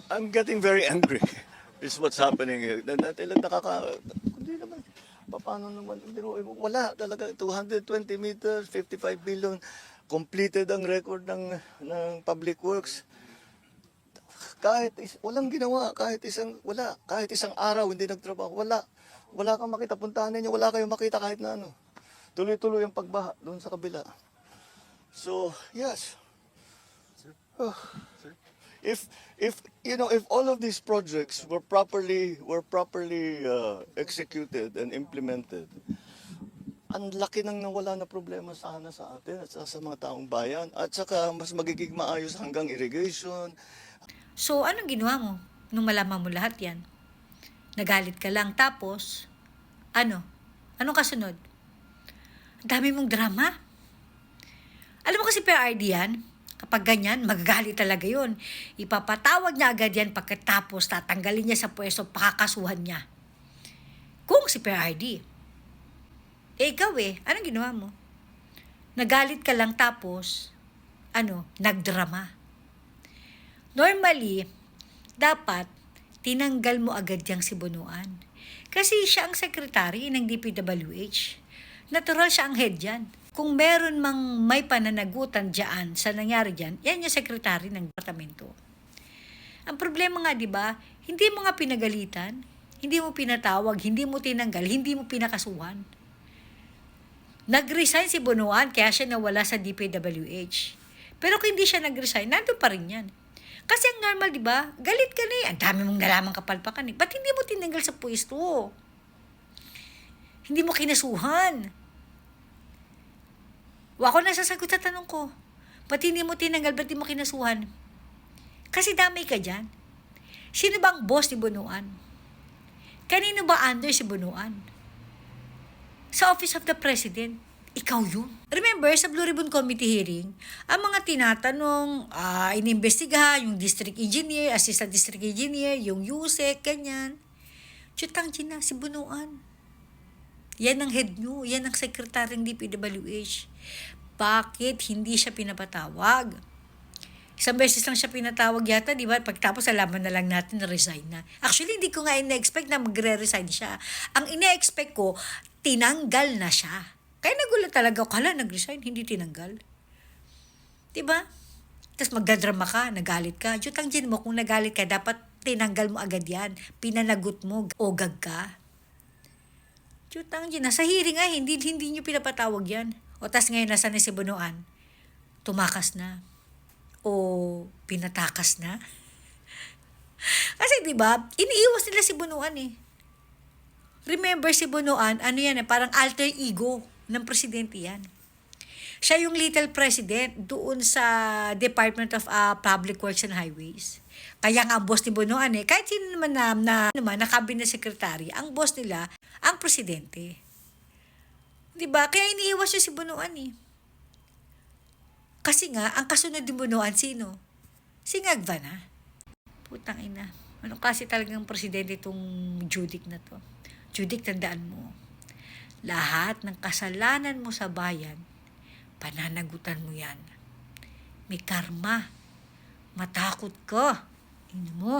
I'm getting very angry. Is what's happening here. Talagang hindi naman, paano naman, wala talaga, 220 meters, 55 billion, completed ang record ng Public Works. Walang ginawa, kahit isang araw hindi nagtrabaho, wala kang makita, puntahan ninyo, wala kayong makita kahit na ano. Tuloy-tuloy ang pagbaha doon sa kabila. So, yes. Oh. If all of these projects were properly executed and implemented, ang laki nang nawala na problema sana sa atin at sa mga taong bayan, at saka mas magiging maayos hanggang irrigation. So, anong ginawa mo nung malaman mo lahat yan? Nagalit ka lang, tapos, anong kasunod? Ang dami mong drama. Alam mo kasi PRD yan, kapag ganyan, magagalit talaga yun. Ipapatawag niya agad yan pagkatapos tatanggalin niya sa pwesto, pakakasuhan niya. Kung si PRD. Ikaw anong ginawa mo? Nagalit ka lang tapos, nagdrama. Normally, dapat tinanggal mo agad yang si Bunuan. Kasi siya ang sekretary ng DPWH. Natural siya ang head yan. Kung meron mang may pananagutan dyan sa nangyari dyan, yan yung sekretary ng departamento. Ang problema nga, di ba, hindi mo nga pinagalitan, hindi mo pinatawag, hindi mo tinanggal, hindi mo pinakasuhan. Nag-resign si Bunuan kaya siya nawala sa DPWH. Pero kung hindi siya nag-resign, nandun pa rin yan. Kasi ang normal, di ba, galit ka na ang dami mong nalamang kapalpakan Ba't hindi mo tinanggal sa pwesto? Hindi mo kinasuhan. Ako nasasagot sa tanong ko. Ba't hindi mo tinanggal? Ba't hindi mo kinasuhan? Kasi damay ka dyan. Sino ba ang boss ni Bunuan? Kanino ba under si Bunuan? Sa Office of the President. Ikaw yun. Remember, sa Blue Ribbon Committee hearing, ang mga tinatanong, inimbestigahan, yung district engineer, assistant district engineer, yung USEC, ganyan. Chutang na, si Bunuan. Yan ang head nyo, yan ang secretary ng DPWH. Bakit hindi siya pinapatawag? Isang beses lang siya pinatawag yata, di ba? Pagtapos alaman na lang natin na resign na. Actually, hindi ko nga ina-expect na magre-resign siya. Ang ina-expect ko, tinanggal na siya. Kaya nagulat talaga ako, nag-resign, hindi tinanggal. Di ba? Tapos magdadrama ka, nagalit ka. Jutang mo, kung nagalit ka, dapat tinanggal mo agad yan. Pinanagot mo, ogag ka. Jutang sa hearing hindi nyo pinapatawag yan. O tas ngayon, nasa na si Bunuan? Tumakas na. O pinatakas na. Kasi di ba, iniiwas nila si Bunuan Remember si Bunuan, parang alter ego ng presidente yan. Siya yung little president doon sa Department of Public Works and Highways. Kaya nga ang boss ni Bunuan kahit sino naman na cabinet secretary, ang boss nila, ang presidente. Diba? Kaya iniiwas siya si Bunuan Kasi nga, ang kasunod ni Bunuan, sino? Si Ngagva na. Putang ina. Ano kasi talagang presidente itong Judic na to? Judic, tandaan mo. Lahat ng kasalanan mo sa bayan, pananagutan mo yan. May karma. Matakot ka. Ino mo.